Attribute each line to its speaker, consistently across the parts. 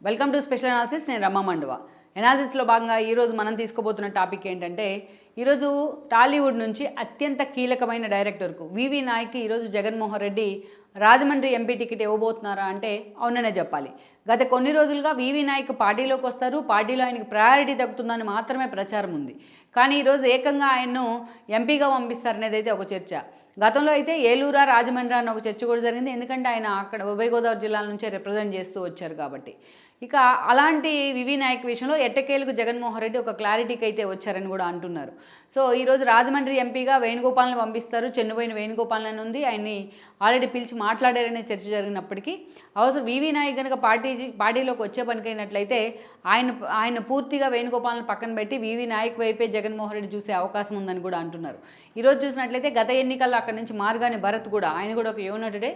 Speaker 1: Welcome to special analysis. నేను రమా మండువా. అనాలిసిస్లో భాగంగా ఈరోజు మనం తీసుకోబోతున్న టాపిక్ ఏంటంటే, ఈరోజు టాలీవుడ్ నుంచి అత్యంత కీలకమైన డైరెక్టర్కు వివి నాయక్కి ఈరోజు జగన్మోహన్ రెడ్డి రాజమండ్రి ఎంపీ టికెట్ ఇవ్వబోతున్నారా అంటే అవుననే చెప్పాలి. గత కొన్ని రోజులుగా వివి నాయక్ పార్టీలోకి వస్తారు, పార్టీలో ఆయనకు ప్రయారిటీ దక్కుతుందని మాత్రమే ప్రచారం ఉంది. కానీ ఈరోజు ఏకంగా ఆయన్ను ఎంపీగా పంపిస్తారనేది అయితే ఒక చర్చ. గతంలో అయితే ఏలూరా రాజమండ్రి అన్న ఒక చర్చ కూడా జరిగింది. ఎందుకంటే ఆయన అక్కడ ఉభయ గోదావరి జిల్లాల నుంచే రిప్రజెంట్ చేస్తూ వచ్చారు కాబట్టి. ఇక అలాంటి వివి నాయక్ విషయంలో ఎట్టకేలకు జగన్మోహన్ రెడ్డి ఒక క్లారిటీకి అయితే వచ్చారని కూడా అంటున్నారు. సో ఈరోజు రాజమండ్రి ఎంపీగా వేణుగోపాల్ని పంపిస్తారు. చెన్నుబోయిన వేణుగోపాల్ అని ఉంది. ఆయన్ని ఆల్రెడీ పిలిచి మాట్లాడారనే చర్చ జరిగినప్పటికీ అవసరం వివి నాయక్ కనుక పార్టీలోకి వచ్చే పనికైనట్లయితే ఆయన పూర్తిగా వేణుగోపాల్ని పక్కన పెట్టి వివి నాయక్ వైపే జగన్మోహన్ రెడ్డి చూసే అవకాశం ఉందని కూడా అంటున్నారు. ఈరోజు చూసినట్లయితే గత ఎన్నికల్లో అక్కడి నుంచి మార్గాని భరత్ కూడా ఆయన కూడా ఒక యువనటుడే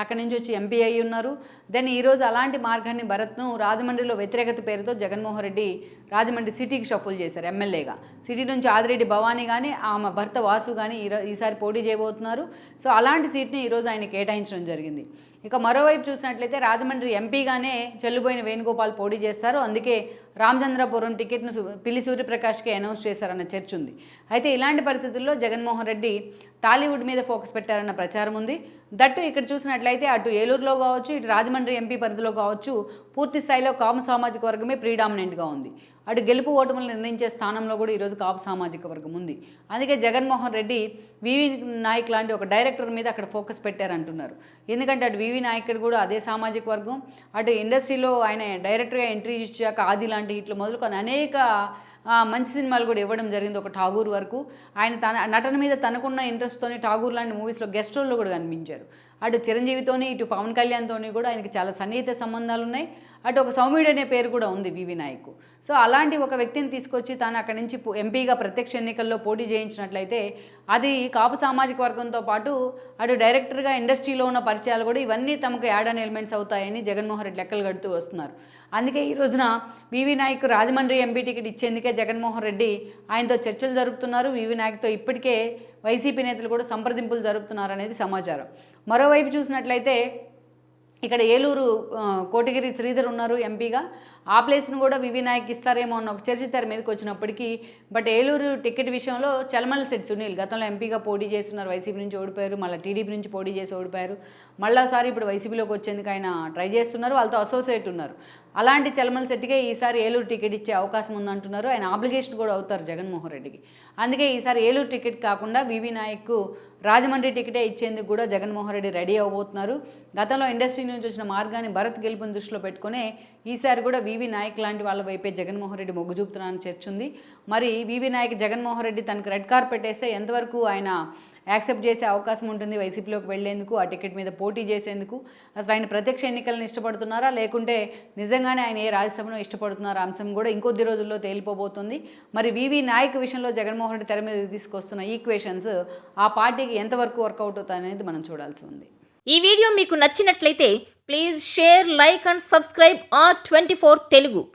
Speaker 1: అక్కడి నుంచి వచ్చి ఎంపీ అయి ఉన్నారు. దెన్ ఈరోజు అలాంటి మార్గాన్ని భరత్ను రాజమండ్రిలో వ్యతిరేకత పేరుతో జగన్మోహన్ రెడ్డి రాజమండ్రి సిటీకి షఫుల్ చేశారు ఎమ్మెల్యేగా. సిటీ నుంచి ఆదిరెడ్డి భవానీ కానీ ఆమె భర్త వాసు కానీ ఈసారి పోటీ చేయబోతున్నారు. సో అలాంటి సీట్ని ఈరోజు ఆయన కేటాయించడం జరిగింది. ఇక మరోవైపు చూసినట్లయితే రాజమండ్రి ఎంపీగానే చెల్లుబోయిన వేణుగోపాల్ పోటీ చేస్తారు. అందుకే రామచంద్రపురం టికెట్ను పిల్లి సూర్యప్రకాష్కి అనౌన్స్ చేశారన్న చర్చ ఉంది. అయితే ఇలాంటి పరిస్థితుల్లో జగన్మోహన్ రెడ్డి టాలీవుడ్ మీద ఫోకస్ పెట్టారన్న ప్రచారం ఉంది. దట్టు ఇక్కడ చూసినట్లయితే అటు ఏలూరులో కావచ్చు, ఇటు రాజమండ్రి ఎంపీ పరిధిలో కావచ్చు పూర్తి స్థాయిలో కాపు సామాజిక వర్గమే ప్రీడామినెంట్గా ఉంది. అటు గెలుపు ఓటములు నిర్ణయించే స్థానంలో కూడా ఈరోజు కాపు సామాజిక వర్గం ఉంది. అందుకే జగన్మోహన్ రెడ్డి వివి నాయక్ లాంటి ఒక డైరెక్టర్ మీద అక్కడ ఫోకస్ పెట్టారంటున్నారు. ఎందుకంటే అటు వివి నాయక్ కూడా అదే సామాజిక వర్గం, అటు ఇండస్ట్రీలో ఆయన డైరెక్టర్గా ఎంట్రీ ఇచ్చాక ఆది లాంటి హిట్లు మొదలుకొని అనేక మంచి సినిమాలు కూడా ఇవ్వడం జరిగింది. ఒక ఠాగూర్ వరకు ఆయన తన నటన మీద తనకున్న ఇంట్రెస్ట్తోని ఠాగూర్ లాంటి మూవీస్లో గెస్ట్ రోల్లో కూడా కనిపించారు. అటు చిరంజీవితోని ఇటు పవన్ కళ్యాణ్తోని కూడా ఆయనకి చాలా సన్నిహిత సంబంధాలు ఉన్నాయి. అటు ఒక సౌమ్యుడు అనే పేరు కూడా ఉంది వివి నాయక్. సో అలాంటి ఒక వ్యక్తిని తీసుకొచ్చి తాను అక్కడి నుంచి ఎంపీగా ప్రత్యక్ష ఎన్నికల్లో పోటీ చేయించినట్లయితే అది కాపు సామాజిక వర్గంతో పాటు అటు డైరెక్టర్గా ఇండస్ట్రీలో ఉన్న పరిచయాలు కూడా ఇవన్నీ తమకు యాడ్ అన్ ఎలిమెంట్స్ అవుతాయని జగన్మోహన్ రెడ్డి లెక్కలు కడుతూ వస్తున్నారు. అందుకే ఈ రోజున వివి నాయక్ రాజమండ్రి ఎంపీ టికెట్ ఇచ్చేందుకే జగన్మోహన్ రెడ్డి ఆయనతో చర్చలు జరుపుతున్నారు. వివి నాయక్తో ఇప్పటికే వైసీపీ నేతలు కూడా సంప్రదింపులు జరుపుతున్నారు అనేది సమాచారం. మరోవైపు చూసినట్లయితే ఇక్కడ ఏలూరు కోటగిరి శ్రీధర్ ఉన్నారు ఎంపీగా. ఆ ప్లేస్ను కూడా వివి నాయక్ ఇస్తారేమో అన్న ఒక చర్చ తెర మీదకి వచ్చినప్పటికీ బట్ ఏలూరు టికెట్ విషయంలో చలమల శెట్టి సునీల్ గతంలో ఎంపీగా పోటీ చేస్తున్నారు. వైసీపీ నుంచి ఓడిపోయారు, మళ్ళీ టీడీపీ నుంచి పోటీ చేసి ఓడిపోయారు. మళ్ళాసారి ఇప్పుడు వైసీపీలోకి వచ్చేందుకు ఆయన ట్రై చేస్తున్నారు. వాళ్ళతో అసోసియేట్ ఉన్నారు. అలాంటి చలమల శెట్టికే ఈసారి ఏలూరు టికెట్ ఇచ్చే అవకాశం ఉందంటున్నారు. ఆయన ఆబ్లిగేషన్ కూడా అవుతారు జగన్మోహన్ రెడ్డికి. అందుకే ఈసారి ఏలూరు టికెట్ కాకుండా వివి నాయక్ రాజమండ్రి టికెటే ఇచ్చేందుకు కూడా జగన్మోహన్ రెడ్డి రెడీ అవబోతున్నారు. గతంలో ఇండస్ట్రీ నుంచి వచ్చిన మార్గాన్ని భరత్ గెలుపుని దృష్టిలో పెట్టుకునే ఈసారి కూడా వివి నాయక్ లాంటి వాళ్ళ వైపే జగన్మోహన్ రెడ్డి మొగ్గు చూపుతున్నారని చర్చ ఉంది. మరి వివి నాయక్ జగన్మోహన్ రెడ్డి తనకు రెడ్ కార్పెట్ వేస్తే ఎంతవరకు ఆయన యాక్సెప్ట్ చేసే అవకాశం ఉంటుంది వైసీపీలోకి వెళ్లేందుకు, ఆ టికెట్ మీద పోటీ చేసేందుకు? అసలు ఆయన ప్రత్యక్ష ఎన్నికలను ఇష్టపడుతున్నారా లేకుంటే నిజంగానే ఆయన ఏ రాజ్యసభను ఇష్టపడుతున్నారా అంశం కూడా ఇంకొద్ది రోజుల్లో తేలిపోబోతుంది. మరి వివి నాయక్ విషయంలో జగన్మోహన్ రెడ్డి తెర మీద తీసుకొస్తున్న ఈక్వేషన్స్ ఆ పార్టీకి ఎంతవరకు వర్కౌట్ అవుతాయి అనేది మనం చూడాల్సి ఉంది.
Speaker 2: ఈ వీడియో మీకు నచ్చినట్లయితే please share, like and subscribe R24 Telugu.